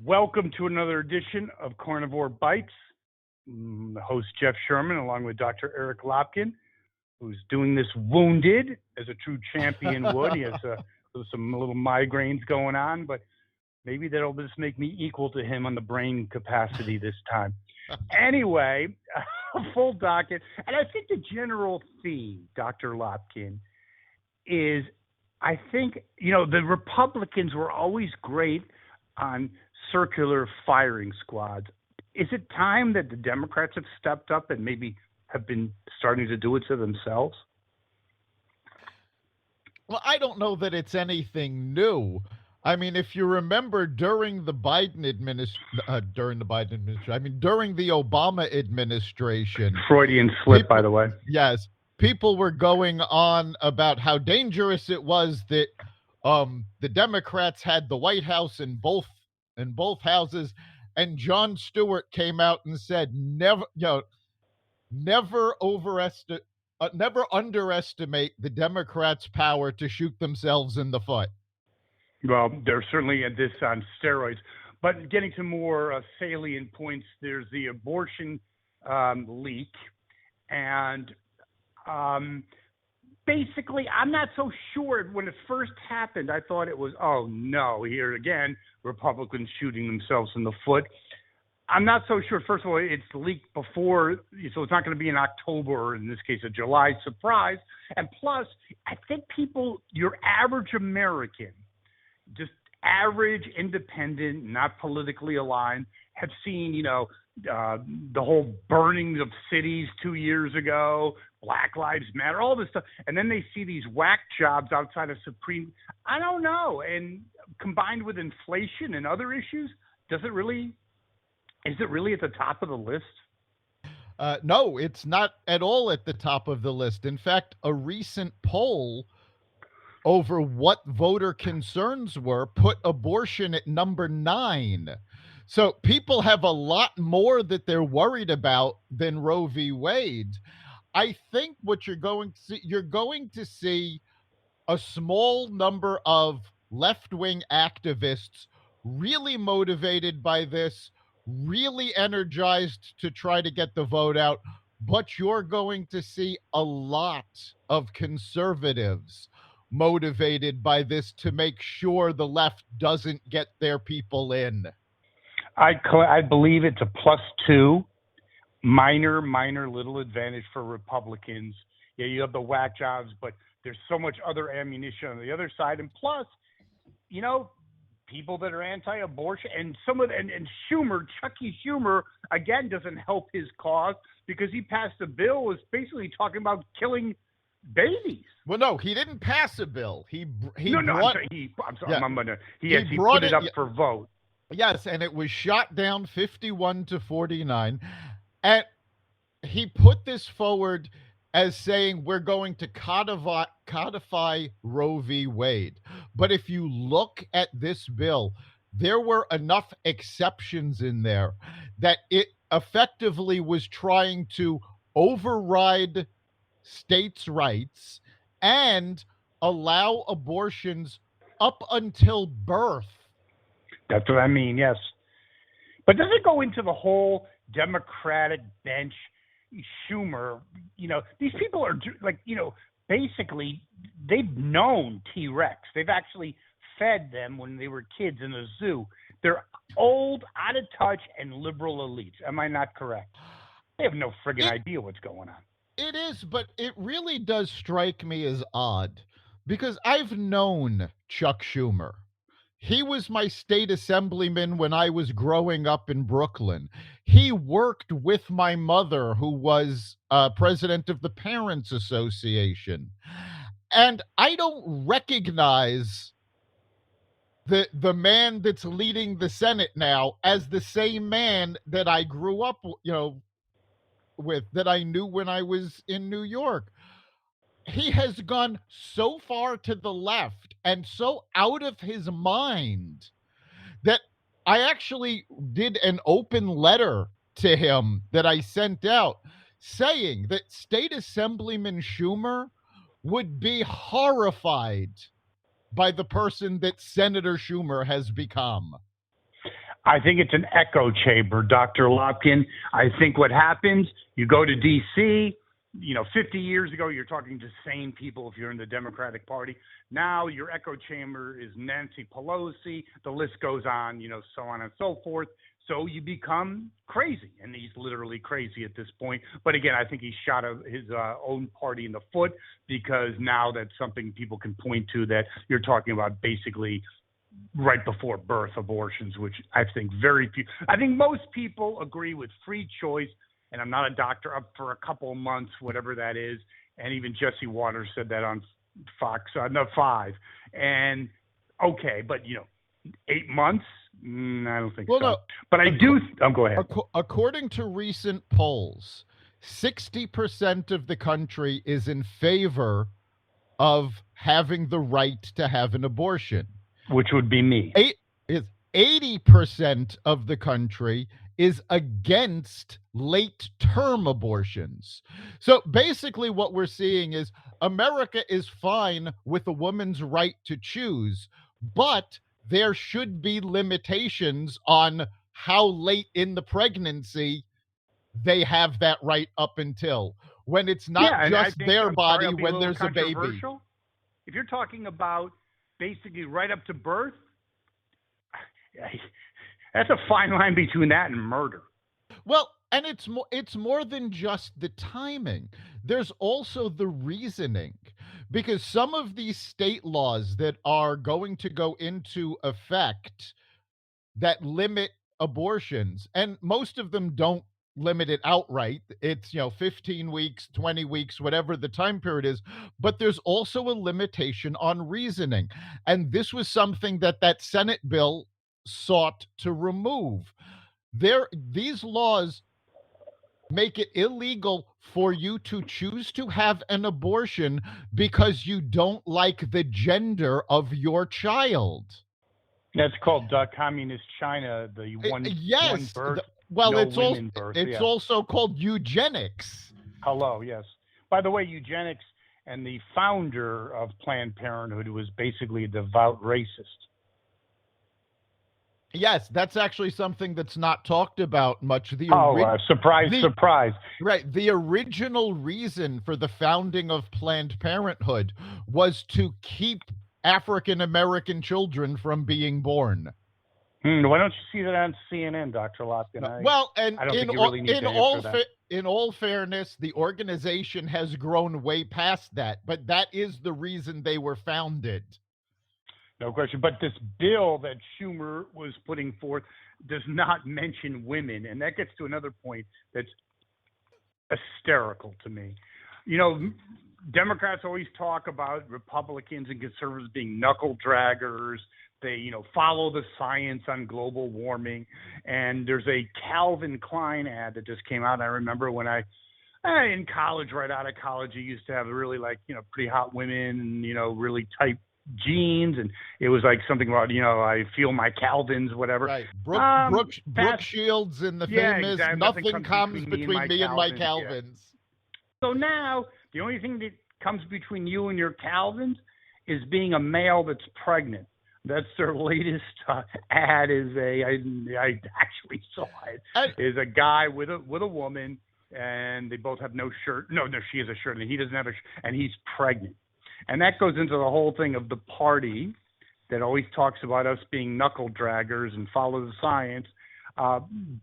Welcome to another edition of Carnivore Bites. The host Jeff Sherman, along with Dr. Eric Lopkin, who's doing this wounded as a true champion would. He has some little migraines going on, but maybe that'll just make me equal to him on the brain capacity this time. Anyway, a full docket. And I think the general theme, Dr. Lopkin, is I think, the Republicans were always great on circular firing squads. Is it time that the Democrats have stepped up and maybe have been starting to do it to themselves? Well, I don't know that it's anything new. I mean, if you remember during the Obama administration. Freudian slip, by the way. Yes. People were going on about how dangerous it was that the Democrats had the White House in both houses, and Jon Stewart came out and said, never underestimate the Democrats' power to shoot themselves in the foot. Well, they're certainly at this on steroids. But getting to more salient points, there's the abortion leak. And basically, I'm not so sure. When it first happened, I thought it was, oh, no, here again, Republicans shooting themselves in the foot. I'm not so sure. First of all, it's leaked before, so it's not going to be in October, or in this case, a July surprise. And plus, I think people, your average American, just average, independent, not politically aligned, have seen, the whole burning of cities 2 years ago, Black Lives Matter, all this stuff. And then they see these whack jobs outside of Supreme. I don't know. And combined with inflation and other issues, is it really at the top of the list? No, it's not at all at the top of the list. In fact, a recent poll over what voter concerns were put abortion at number 9. So people have a lot more that they're worried about than Roe v. Wade. I think what you're going to see a small number of left-wing activists really motivated by this, really energized to try to get the vote out, but you're going to see a lot of conservatives motivated by this to make sure the left doesn't get their people in. I believe it's a +2, minor little advantage for Republicans. Yeah, you have the whack jobs, but there's so much other ammunition on the other side. And plus, people that are anti-abortion and Schumer, Chucky Schumer, again, doesn't help his cause because he passed a bill was basically talking about killing babies. Well, no, he didn't pass a bill. He put it up for vote. Yes, and it was shot down 51-49. And he put this forward as saying we're going to codify Roe v. Wade. But if you look at this bill, there were enough exceptions in there that it effectively was trying to override states' rights and allow abortions up until birth. That's what I mean, yes. But does it go into the whole Democratic bench, Schumer, these people are basically they've known T-Rex. They've actually fed them when they were kids in a zoo. They're old, out of touch, and liberal elites. Am I not correct? They have no friggin' idea what's going on. It is, but it really does strike me as odd because I've known Chuck Schumer. He was my state assemblyman when I was growing up in Brooklyn. He worked with my mother, who was president of the Parents Association. And I don't recognize the man that's leading the Senate now as the same man that I grew up, with, that I knew when I was in New York. he has gone so far to the left and so out of his mind that I actually did an open letter to him that I sent out saying that State Assemblyman Schumer would be horrified by the person that Senator Schumer has become. I think it's an echo chamber, Dr. Lopkin. I think what happens, you go to D.C., 50 years ago, you're talking to sane people if you're in the Democratic Party. Now your echo chamber is Nancy Pelosi. The list goes on, so on and so forth. So you become crazy, and he's literally crazy at this point. But again, I think he shot his own party in the foot, because now that's something people can point to, that you're talking about basically right before birth abortions, which I think most people agree with free choice. And I'm not a doctor, up for a couple of months, whatever that is. And even Jesse Waters said that on Fox, 5. And okay, but 8 months? I don't think so. No. But I do. Go ahead. According to recent polls, 60% of the country is in favor of having the right to have an abortion, which would be me. 80% of the country is against late-term abortions. So basically what we're seeing is America is fine with a woman's right to choose, but there should be limitations on how late in the pregnancy they have that right up until, when it's not just their body, when there's a baby. If you're talking about basically right up to birth, that's a fine line between that and murder. Well, and it's more than just the timing. There's also the reasoning, because some of these state laws that are going to go into effect that limit abortions, and most of them don't limit it outright. It's 15 weeks, 20 weeks, whatever the time period is, but there's also a limitation on reasoning. And this was something that Senate bill sought to remove. These laws make it illegal for you to choose to have an abortion because you don't like the gender of your child. That's called communist China, the one birth. It's also called eugenics. Hello, yes. By the way, eugenics, and the founder of Planned Parenthood was basically a devout racist. Yes, that's actually something that's not talked about much. Surprise. Right. The original reason for the founding of Planned Parenthood was to keep African American children from being born. Why don't you see that on CNN, Dr. Lopkin? In all fairness, the organization has grown way past that, but that is the reason they were founded. No question. But this bill that Schumer was putting forth does not mention women. And that gets to another point that's hysterical to me. Democrats always talk about Republicans and conservatives being knuckle draggers. They, follow the science on global warming. And there's a Calvin Klein ad that just came out. I remember when in college, right out of college, you used to have really pretty hot women and, really tight jeans, and it was like something about I feel my Calvins, whatever. Right, Brooke Shields in the famous nothing comes between me and my Calvins. So now the only thing that comes between you and your Calvins is being a male that's pregnant. That's their latest ad. I actually saw it. Is a guy with a woman, and they both have no shirt. No, she has a shirt, and he doesn't have a shirt, and he's pregnant. And that goes into the whole thing of the party that always talks about us being knuckle draggers and follow the science.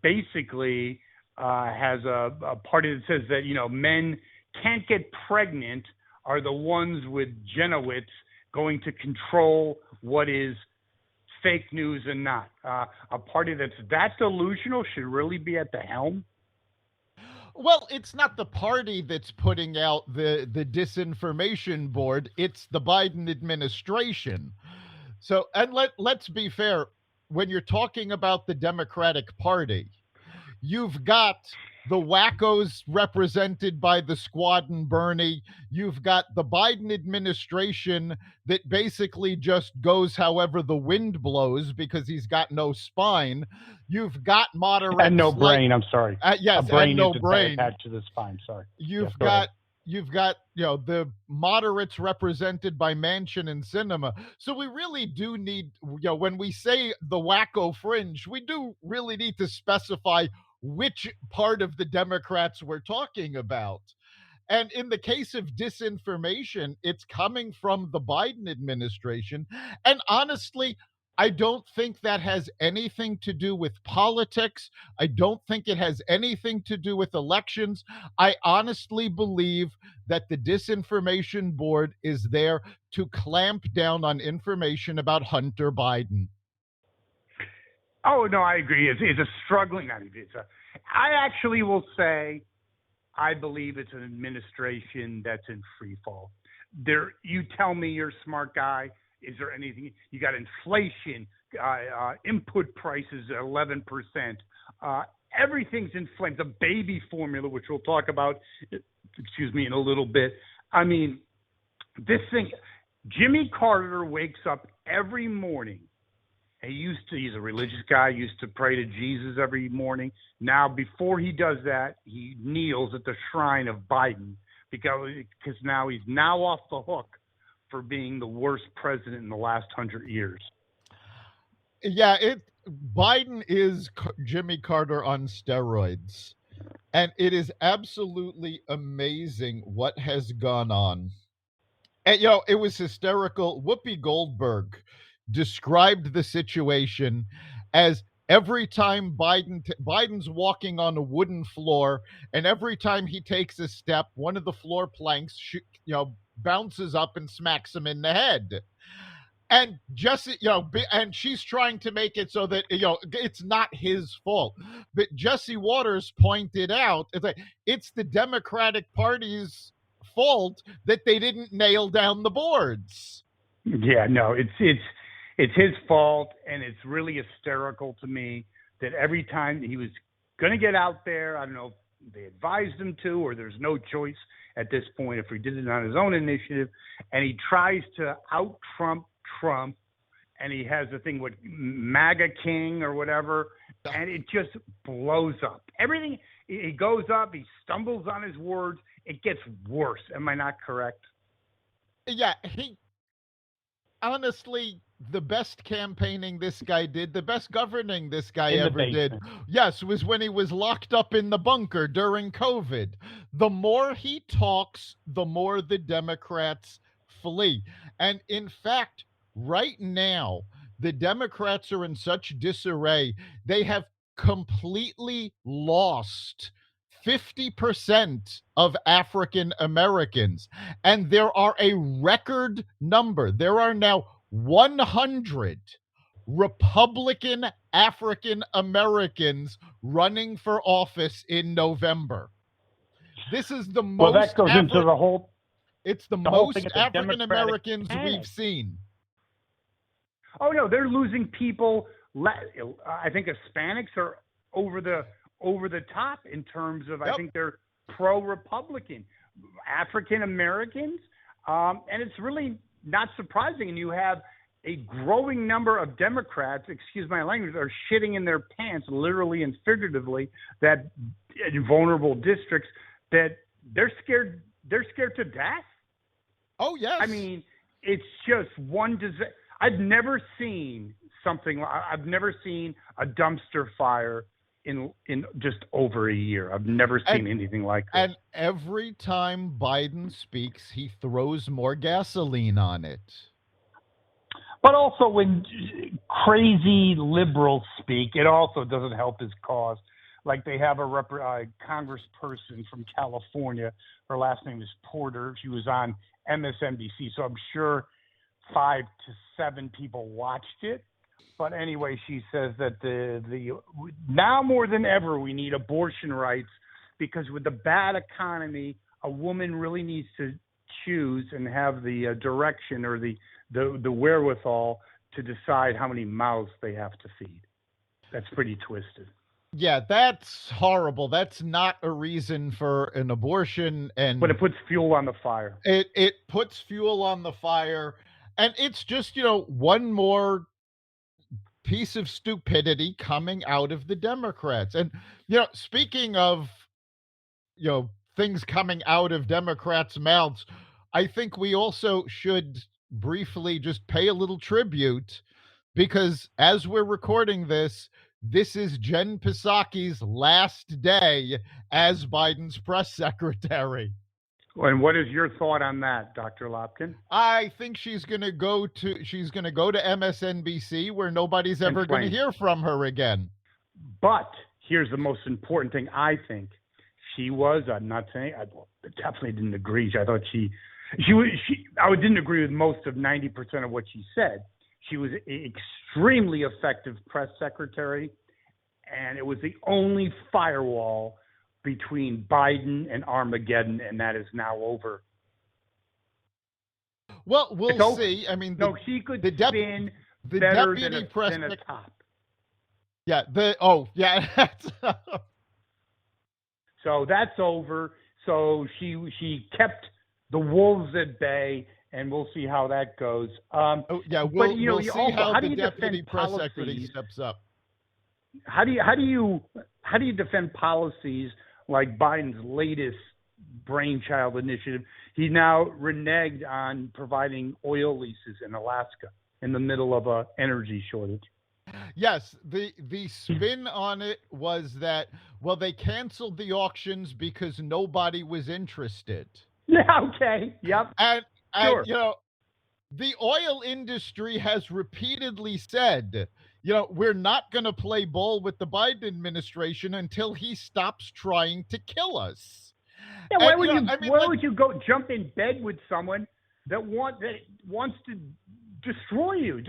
Basically, has a party that says that men can't get pregnant, are the ones with Genowitz going to control what is fake news and not. A party that's that delusional should really be at the helm. Well, it's not the party that's putting out the disinformation board. It's the Biden administration. So, and let's be fair, when you're talking about the Democratic Party, you've got the wackos represented by the Squad and Bernie. You've got the Biden administration that basically just goes however the wind blows because he's got no spine. You've got And no moderates like brain. I'm sorry. A yes, and brain is no brain. attached to the spine. Sorry. Yes, You've go ahead. got the moderates represented by Manchin and Cinema. So we really do need, when we say the wacko fringe, we do really need to specify which part of the Democrats we're talking about. And in the case of disinformation, it's coming from the Biden administration. And honestly, I don't think that has anything to do with politics. I don't think it has anything to do with elections. I honestly believe that the Disinformation Board is there to clamp down on information about Hunter Biden. Oh, no, I agree. It's a struggling, I actually will say I believe it's an administration that's in free fall. You tell me you're a smart guy. Is there anything? You got inflation, input prices at 11%. Everything's inflamed. The baby formula, which we'll talk about, in a little bit. I mean, this thing, Jimmy Carter wakes up every morning. He's a religious guy, used to pray to Jesus every morning. Now, before he does that, he kneels at the shrine of Biden because now he's off the hook for being the worst president in the last 100 years. Yeah, Biden is Jimmy Carter on steroids. And it is absolutely amazing what has gone on. And, it was hysterical. Whoopi Goldberg described the situation as every time Biden's walking on a wooden floor, and every time he takes a step, one of the floor planks, bounces up and smacks him in the head. And Jesse, and she's trying to make it so that, it's not his fault. But Jesse Waters pointed out, it's the Democratic Party's fault that they didn't nail down the boards. Yeah, no, it's his fault, and it's really hysterical to me that every time he was going to get out there, I don't know if they advised him to, or there's no choice at this point if he did it on his own initiative, and he tries to out-Trump Trump, and he has the thing with MAGA King or whatever, and it just blows up. Everything, he goes up, he stumbles on his words, it gets worse. Am I not correct? Yeah, honestly, the best campaigning this guy did, the best governing this guy ever did, yes, was when he was locked up in the bunker during COVID. The more he talks, the more the Democrats flee. And in fact, right now, the Democrats are in such disarray, they have completely lost 50% of African Americans. And there are a record number. There are now 100 Republican African Americans running for office in November. This is the most. Well, that goes into the whole. It's the most African Americans we've seen. Oh no, they're losing people. I think Hispanics are over the top in terms of. Yep. I think they're pro-Republican. African Americans, and it's really not surprising. And you have a growing number of Democrats, excuse my language, are shitting in their pants, literally and figuratively, that in vulnerable districts that they're scared to death. Oh yes. I mean, it's just one disaster. I've never seen a dumpster fire in just over a year. I've never seen anything like this. And every time Biden speaks, he throws more gasoline on it. But also when crazy liberals speak, it also doesn't help his cause. Like they have a congressperson from California. Her last name is Porter. She was on MSNBC, so I'm sure 5 to 7 people watched it. But anyway, she says that the now more than ever we need abortion rights because with the bad economy, a woman really needs to choose and have the direction or the wherewithal to decide how many mouths they have to feed. That's pretty twisted. Yeah, that's horrible. That's not a reason for an abortion, But and it puts fuel on the fire. it puts fuel on the fire, and it's just, one more piece of stupidity coming out of the Democrats. And speaking of, things coming out of Democrats' mouths, I think we also should briefly just pay a little tribute, because as we're recording this, this is Jen Psaki's last day as Biden's press secretary. And what is your thought on that, Dr. Lopkin? I think she's going to go to MSNBC, where nobody's ever going to hear from her again. But here's the most important thing, I think. She was, I'm not saying, I definitely didn't agree. I thought I didn't agree with most of 90% of what she said. She was an extremely effective press secretary, and it was the only firewall between Biden and Armageddon, and that is now over. Well, we'll see. I mean, she could spin better than a top. Yeah. So that's over. So she kept the wolves at bay, and we'll see how that goes. We'll see how the deputy press secretary steps up. How do you defend policies like Biden's latest brainchild initiative? He now reneged on providing oil leases in Alaska in the middle of an energy shortage. Yes, the spin on it was that, well, they canceled the auctions because nobody was interested. Yeah, okay. Yep. And sure. The oil industry has repeatedly said, we're not going to play ball with the Biden administration until he stops trying to kill us. Yeah, why would you go jump in bed with someone that wants to destroy you?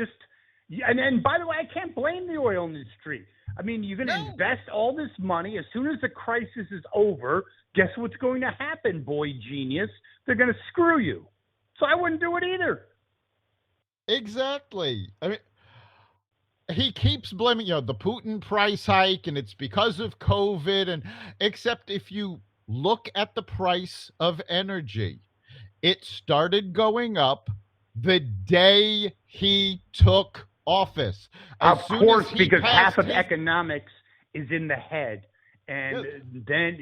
And by the way, I can't blame the oil industry. I mean, you're going to invest all this money. As soon as the crisis is over, guess what's going to happen, boy genius? They're going to screw you. So I wouldn't do it either. Exactly. I mean, he keeps blaming, the Putin price hike, and it's because of COVID. And except if you look at the price of energy, it started going up the day he took office. Of course, because half of economics is in the head. And then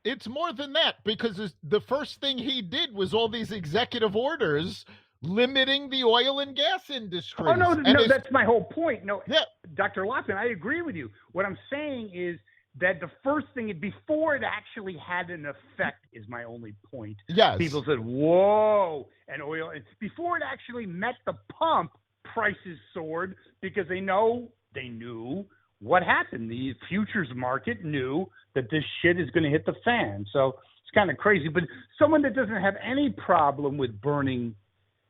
it's more than that, because the first thing he did was all these executive orders limiting the oil and gas industry. Oh, no, that's my whole point. No, yeah. Dr. Lopkin, I agree with you. What I'm saying is that the first thing, before it actually had an effect, is my only point. Yes. People said, whoa, and oil. And before it actually met the pump, prices soared because they knew what happened. The futures market knew that this shit is going to hit the fan. So it's kind of crazy. But someone that doesn't have any problem with burning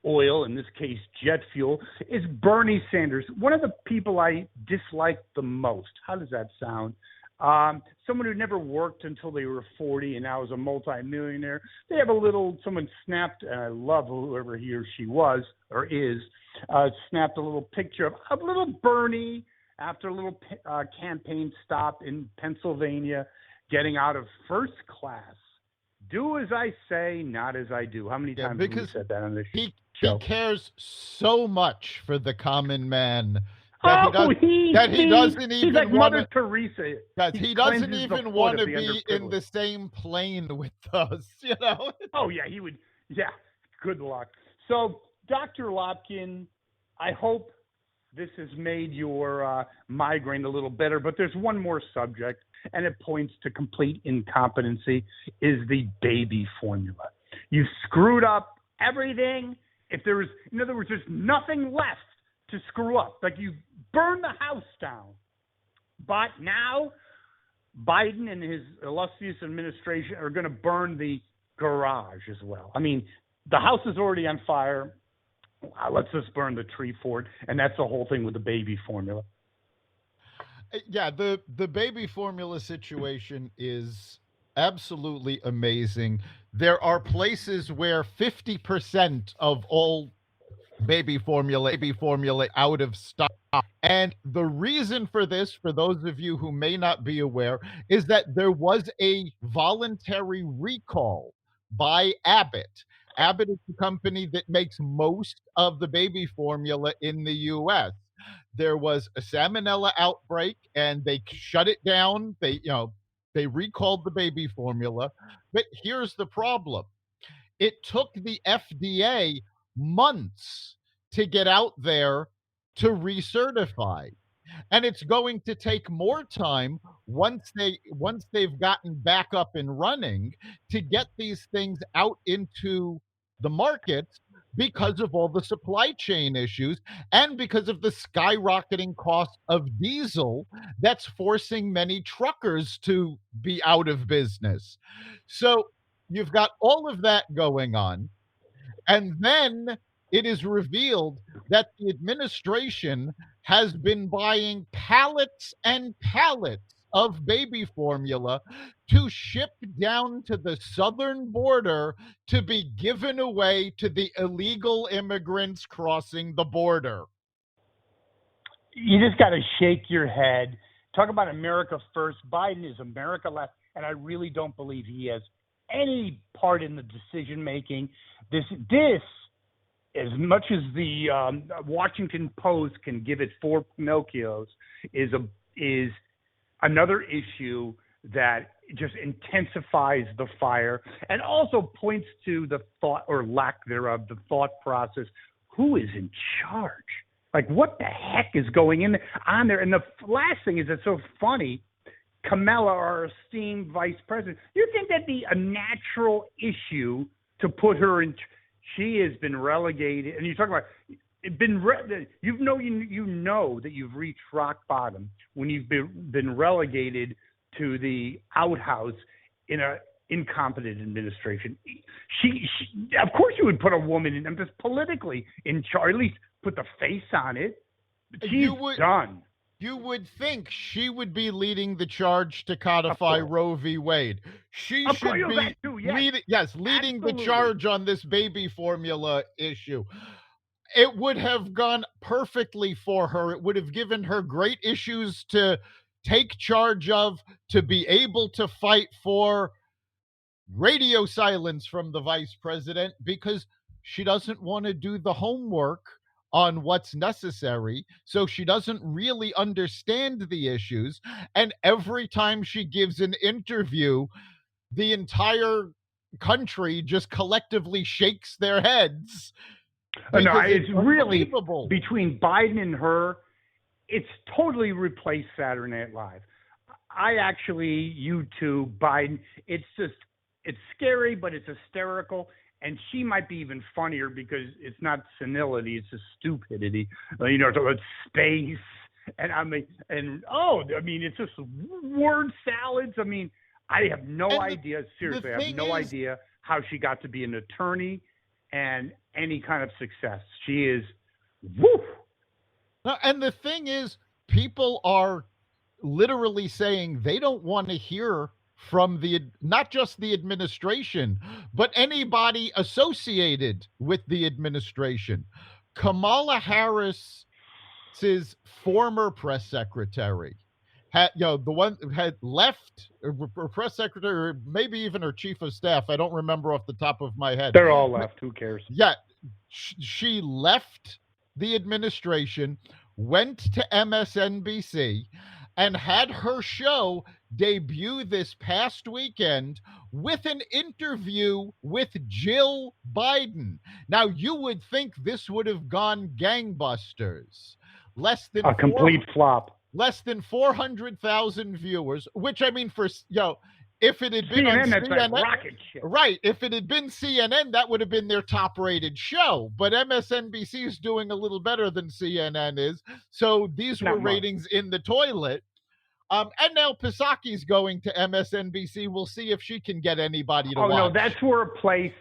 oil, in this case jet fuel, is Bernie Sanders. One of the people I dislike the most. How does that sound? Someone who never worked until they were 40 and now is a multimillionaire. They have someone snapped, and I love whoever he or she was or is, snapped a little picture of little Bernie after a little campaign stop in Pennsylvania, getting out of first class. Do as I say, not as I do. How many times have you said that on this show? He cares so much for the common man. He's like Mother Teresa. He doesn't even want to be in the same plane with us, Oh, yeah, he would. Yeah, good luck. So, Dr. Lopkin, I hope this has made your migraine a little better, but there's one more subject, and it points to complete incompetency, is the baby formula. You screwed up everything. In other words, there's nothing left to screw up. Like, you burn the house down. But now Biden and his illustrious administration are going to burn the garage as well. I mean, the house is already on fire. Let's just burn the tree for it. And that's the whole thing with the baby formula. Yeah, the baby formula situation is absolutely amazing. There are places where 50% of all baby formula out of stock. And the reason for this, for those of you who may not be aware, is that there was a voluntary recall by Abbott. Abbott is the company that makes most of the baby formula in the US. There was a salmonella outbreak and they shut it down. They recalled the baby formula. But here's the problem. It took the FDA months to get out there to recertify, and it's going to take more time once they've gotten back up and running to get these things out into the markets because of all the supply chain issues and because of the skyrocketing cost of diesel that's forcing many truckers to be out of business. So you've got all of that going on, and then it is revealed that the administration has been buying pallets and pallets of baby formula to ship down to the southern border to be given away to the illegal immigrants crossing the border. You just got to shake your head. Talk about America first. Biden is America last, and I really don't believe he has any part in the decision making. This, as much as the Washington Post can give it 4 Pinocchios, is another issue that just intensifies the fire and also points to the thought or lack thereof, the thought process. Who is in charge? Like, what the heck is going on there? And the last thing is, it's so funny. Kamala, our esteemed vice president, you think that'd be a natural issue to put her in? She has been relegated, and you talk about you know that you've reached rock bottom when you've been relegated to the outhouse in a incompetent administration. She of course, you would put a woman in, just politically in charge, at least put the face on it. But she's done. You would think she would be leading the charge to codify Roe v. Wade. She should be leading the charge on this baby formula issue. It would have gone perfectly for her. It would have given her great issues to take charge of, to be able to fight for. Radio silence from the vice president because she doesn't want to do the homework on what's necessary, so she doesn't really understand the issues. And every time she gives an interview, the entire country just collectively shakes their heads. No, it's really between Biden and her, it's totally replaced Saturday Night Live. I actually YouTube Biden. It's scary, but it's hysterical. And she might be even funnier because it's not senility, it's just stupidity. Talking about space, it's just word salads. I have no idea. Seriously, I have no idea how she got to be an attorney and any kind of success. She is, woof. And the thing is, people are literally saying they don't want to hear from not just the administration, but anybody associated with the administration. Kamala Harris's former press secretary the one who had left, or press secretary, or maybe even her chief of staff. I don't remember off the top of my head. They're all left. Who cares? Yeah. She left the administration, went to MSNBC, and had her show debut this past weekend with an interview with Jill Biden. Now, you would think this would have gone gangbusters. A complete flop. Less than 400,000 viewers, which, if it had been CNN, on that's CNN, like rocket ship. Right? If it had been CNN, that would have been their top-rated show. But MSNBC is doing a little better than CNN is, so these were ratings in the toilet. And now Psaki's going to MSNBC. We'll see if she can get anybody to watch. No, that's where a place.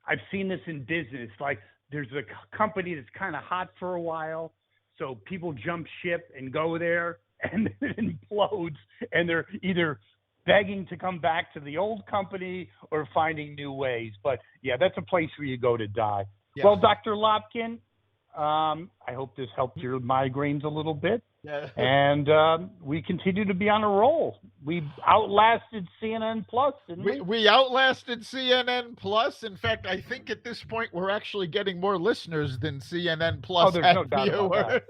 I've seen this in business. Like, there's a company that's kind of hot for a while, so people jump ship and go there, and it implodes, and they're either begging to come back to the old company or finding new ways. But, yeah, that's a place where you go to die. Yeah. Well, Dr. Lopkin, I hope this helped your migraines a little bit. Yeah. And we continue to be on a roll. We outlasted CNN Plus, didn't we? We outlasted CNN Plus. In fact, I think at this point we're actually getting more listeners than CNN Plus there's has no doubt about viewers. that.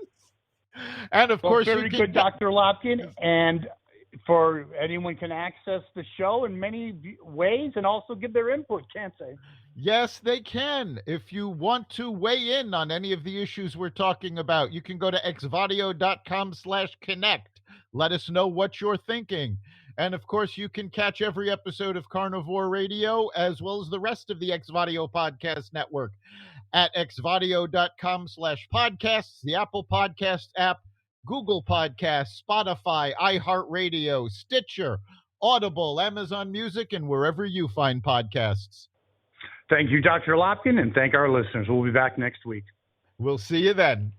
And of course, very you can good, Dr. Lopkin. And for anyone can access the show in many ways and also give their input, can't they? Yes, they can. If you want to weigh in on any of the issues we're talking about, you can go to xvadio.com/connect. Let us know what you're thinking. And of course, you can catch every episode of Carnivore Radio as well as the rest of the Xvadio podcast network at xvadio.com/podcasts, the Apple Podcast app, Google Podcasts, Spotify, iHeartRadio, Stitcher, Audible, Amazon Music, and wherever you find podcasts. Thank you, Dr. Lopkin, and thank our listeners. We'll be back next week. We'll see you then.